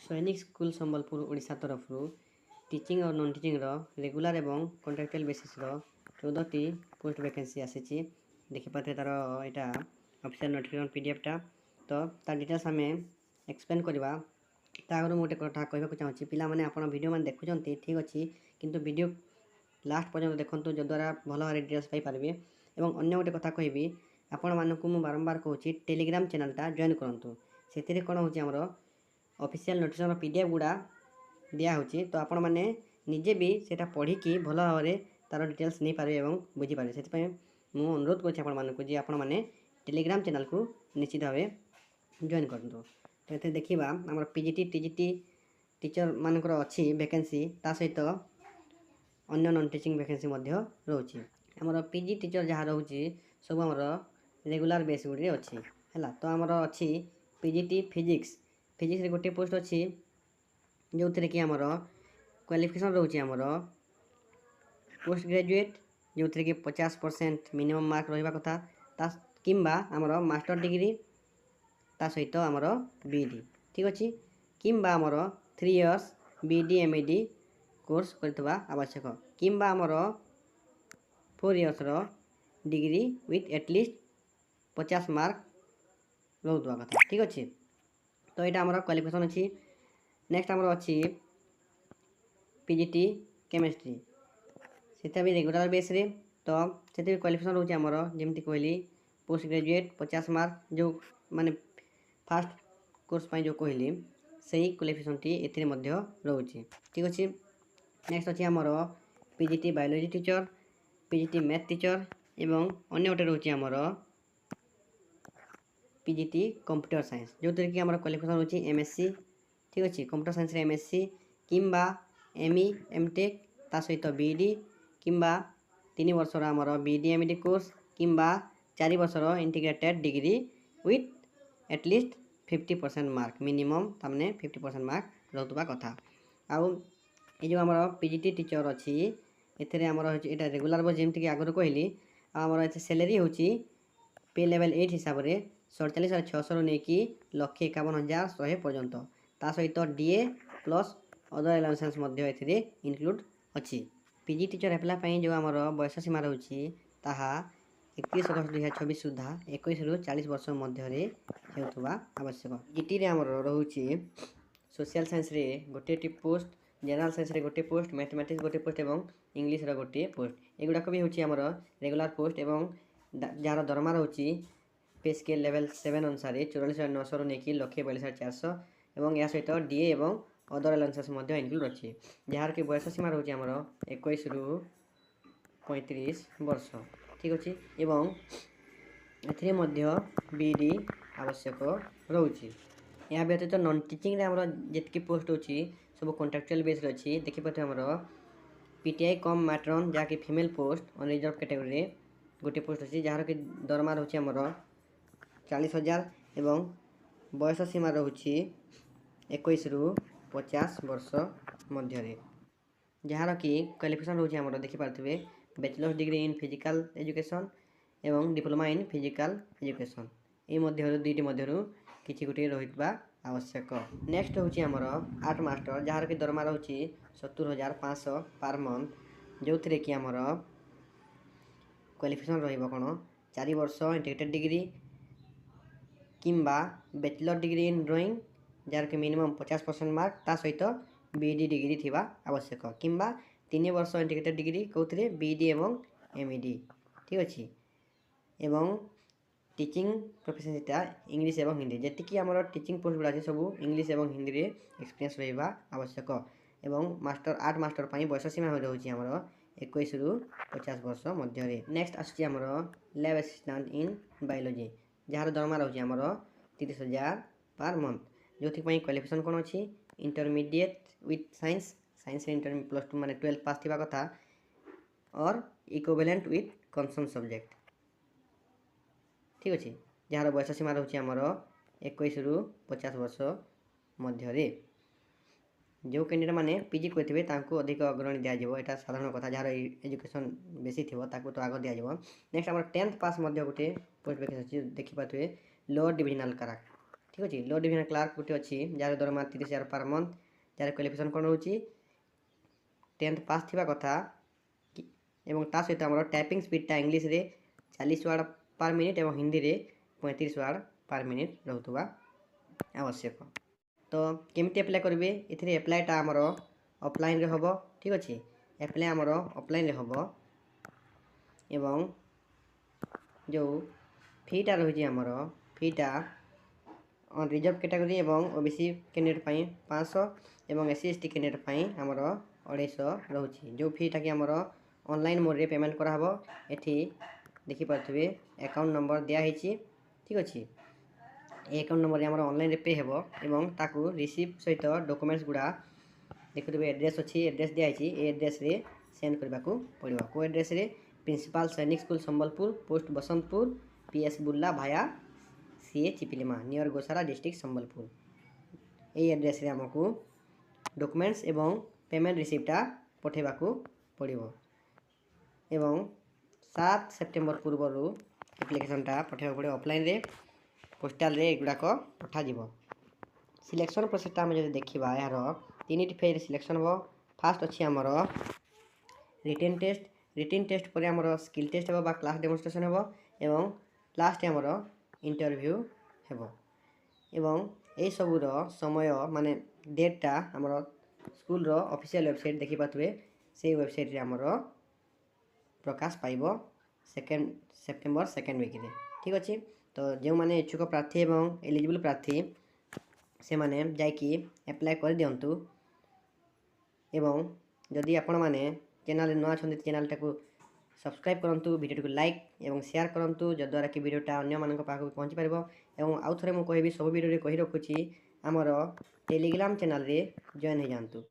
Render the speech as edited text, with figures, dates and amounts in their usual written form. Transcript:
सैनिक स्कूल संबलपुर ओडिशा तरफ टीचिंग और नॉन टीचिंग रेगुलर एवं कॉन्ट्रैक्चुअल बेसिस 14टी पोस्ट वैकेंसी आसी देखिपे तार यहाँ ऑफिशियल नोटिफिकेशन पीडीएफटा तो तार डिटेल्स आम एक्सप्लेन करवा आगे मुझे गोटे कथा कहूँ चाहूँगी पिलाने आप वीडियो मैंने देखुं ठीक अच्छे किंतु वीडियो लास्ट पर्यटन देखूँ जद्वारा भल भाव डिटेल्स पाइपर और अन्य गोटे कथा कहि आपण मानक बारंबार कहूँ टेलीग्राम चैनलटा जॉइन करूँ से कौन हो ऑफिशियल नोटिफिकेशन पीडीएफ गुड़ा दिखाई तो आपण मैंने निजे भी सेटा पढ़ी भल भाव में तार डिटेल्स नहीं पारे और बुझीपारे से मुझे अनुरोध करुँच आपण मैंने टेलीग्राम चैनल को निश्चित भाव जॉइन करूँ तो ये देखा आम पीजीटी टीजीटी टीचर मानकर अच्छी वैकेंसी ता सहित अन्य नॉन टीचिंग वैकेंसी रोचे आमर पीजी टीचर जहाँ रोचे सब आमर रेगुलर बेस गुड़े अच्छी है तो आमर अच्छी पीजीटी फिजिक्स फिजिक्स गोटे पोस्ट अच्छी जो थे कि आमर क्वालिफिकेशन रोचे आमर पोस्ट ग्रेजुएट जो थे कि 50% मिनिमम मार्क रहा कथा किंबा आमर मास्टर डिग्री ता सहित आमर बीडी ठीक अच्छे किंबा आमर 3 इयर्स बीडी एमईडी कोर्स करथिबा आवश्यक किंबा आमर 4 years degree with at least 50 mark रोवा कथा ठीक अच्छे तो यहाँ आमर क्वालिफिकेशन अच्छी नेक्स्ट आमर अच्छी पीजीटी केमिस्ट्री से भी रेगुलर बेस रे तो से क्वालिफिकेशन रोचे आमर जमी कहली पोस्ट ग्रेजुएट 50 मार्क जो माने फास्ट कोर्स जो कहली सही क्वालिफिकेशन टी एथिरे मध्य रोचे ठीक अच्छे नेक्स्ट अच्छी आमर PGT biology teacher PGT math teacher एवं अन्य गोटे रोचे आमर पीजीटी कंप्यूटर साइंस जो थे कि आमर क्वालिफिकेशन रोचे एमएससी ठीक अच्छे कंप्यूटर साइंस रे एमएससी किंबा एमई एमटेक ता सहित बीडी किंबा 3 वर्षर आमर बीडी एमईडी कोर्स किंबा 4 वर्षर integrated degree with at least 50% mark minimum तामने 50% मार्क रोवा कथा आउ ये जो आमर पीजीटी टीचर अच्छी एथे आमर यहाँ रेगुलर बस जमीक आगुरी कहली आमर ये सैलरी हूँ पे लेवल 8 हिसाब से 47,600 नहीं 151,100 पर्यंत ता सहित डीए प्लस अदर एलाउंसेंस इनक्लूड अच्छी पीजी टीचर एप्लाई जो आमर बयस सीमा रोचे ताहा 31 अगस्त 2026 सुधा 21 ରୁ 40 वर्ष मध्य होता आवश्यक जीटी रे आमर रोचे सोशल साइंस रे गोटे पोस्ट जनरल साइंस रे गोटे पोस्ट मैथमेटिक्स गोटे पोस्ट और इंग्लिश रो गोटे पोस्ट एगुड़ाक भी होची आमर रेगुलर पोस्ट और जार दरमा रोचे पे स्केल लेवल 7 अनुसार 44,900 नहीं 142,400 और या सहित डीए और अदर एलाउंसेस इनक्लूड अच्छी जार कि बयस सीमा रोचे आमर 21 ରୁ 35 वर्ष ठीक अच्छे एवं एथिरे बीडी आवश्यक रोचे या व्यतीत नॉन टीचिंग आमर जितकी पोस्ट अच्छी सब कॉन्ट्रैक्चुअल बेस अच्छी देखिपे आमर पीटीआई कम मैट्रन जहाँकि फीमेल पोस्ट अनरिजर्व कैटेगरी गोटे पोस्ट अच्छी जार कि दरमा रोचे आमर 40,000 एवं बयस सीमा रोचे 21 ରୁ 50 वर्ष मध्य जार कि क्वालिफिकेशन रोचे आमर देखिपे bachelor's degree in physical education एवं डिप्लोमा इन फिजिकल एजुकेशन ये दुईटी मध्य किसी गोटे रहा आवश्यक नेक्स्ट हूँ आमर आर्ट मास्टर जार कि दरमा रोचे 70,500 पर मंथ जो थे कि आमर क्वालिफिकेशन रहा 4 वर्ष इंटीग्रेटेड डिग्री किंबा बैचलर डिग्री इन ड्राइंग जार कि मिनिमम 50% मार्क ता सहित बीडी डिग्री थिबा आवश्यक किंबा 3 वर्ष इंटीग्रेटेड डिग्री कौन बीडी एवं एमईडी ठीक अच्छे एवं टीचिंग प्रोफेशनटा इंग्लिश एवं हिंदी जी आमर टीचिंग पोस्ट गुड़ा सब इंग्लिश एवं हिंदी रे एक्सपीरियंस रहा आवश्यक एवं मास्टर आर्ट मास्टर बयस सीमा रोचे आमर 21 ରୁ 50 वर्ष मध्य नेक्स्ट आमर lab assistant in biology jar दरमा रोचे आमर 30,000 पर मंथ जो क्वालिफिकेशन कौन अच्छी इंटरमीडिएट विथ साइंस साइंस +2 माने 12 पास थी कथा और इक्विवेलेंट विथ कंसर्न सब्जेक्ट ठीक अच्छे जार बयस सीमा रोचे आमर 21 ରୁ 50 वर्ष मध्य जो कैंडिडेट मैंने पीजी करते अधिक अग्रणी दिज्व यहाँ साधारण कथा जार एजुकेशन बेसी थी तो आग दिज्व नेक्स्ट आम 10th पास गोटे पोस्ट वैकेंसी अच्छी देखिपे लोअर डिविजनल क्लार्क ঠিক ଅଛି। लो डिविजन क्लार्क गोटे अच्छी जार दरमा 30,000 पर मंथ, जार क्वालिफिकेशन कौन रोचे 10th पास थिबा कथा एवं ता सहित आमर टाइपिंग स्पीडटा इंग्लीश रे 40 वर्ड पर मिनिट और हिंदी रे 35 वर्ड पर मिनिट रहउतबा आवश्यक। तो केमती अप्लाई करेंगे ये एप्लाईटा आमर ऑफलाइन रे होबो। ठीक अच्छे एप्लाई आमर ऑफलाइन रे होबो एवं जो फीटा रही आमर फीटा रिजर्व कैटेगरी एवं ओबीसी कैंडिडेट पाई 500 एवं एससी एसटी कैंडिडेट पाई आमर 250 रोचे। जो फीटा कि आमर ऑनलाइन मोड रे पेमेंट करा हबो। एठी देखि पाथबे अकाउंट नंबर दिया हिची। ठीक अच्छे अकाउंट नंबर आमर ऑनलाइन रे पे हेबो एवं ताकू रिसीप्ट सहित डॉक्यूमेंट्स गुडा देखुबे एड्रेस अच्छी एड्रेस दिया हिची ए एड्रेस रे सेंड करबा को पड़िबो। को एड्रेस रे principal Sainik school Sambalpur post Basantpur PS Bulla भाया सीए चिपिलिमा नियर गोसारा डिस्ट्रिक्ट संबलपुर यही एड्रेस रे हमको डॉक्यूमेंट्स एवं पेमेंट रिसीप्टा पठेबा को पड़िबो एवं 7 सेप्टेम्बर पूर्व एप्लिकेशनटा पठेबा पड़े ऑफलाइन रे पोस्टाल रे एगुड़ाक पठा जीवो। सिलेक्शन प्रोसेसटा आम जो देखा यार 3टी फेज सिलेक्शन हो। फास्ट अच्छी आमर रिटेन टेस्ट पर आमर स्किल टेस्ट हो क्लास डेमोन्स्ट्रेशन हो एवं लास्ट आमर इंटरव्यू हेबो एवं यही सबूर समय माने डेटा आमर स्कूल ऑफिशियल वेबसाइट देखि पाथबे से वेबसाइट रे आमर प्रकाश पाइबो 2 सेप्टेम्बर 2nd वीक रे। ठीक अच्छे तो जो माने इच्छुक प्रार्थी एवं एलिजिबल प्रार्थी से माने जाइकी एप्लाई कर दियंतु एवं जदि आपण माने चैनल न अछंती चैनल टाको सब्सक्राइब करंतु वीडियो को लाइक एवं शेयर करंतु जद्वारा कि वीडियोटा अन्य मानक पाखु पहुंची पारिबो एवं आउ थरे मु कहबी सब वीडियो रे कहि रखुची हमर टेलीग्राम चैनल रे जॉइन हो जांतु।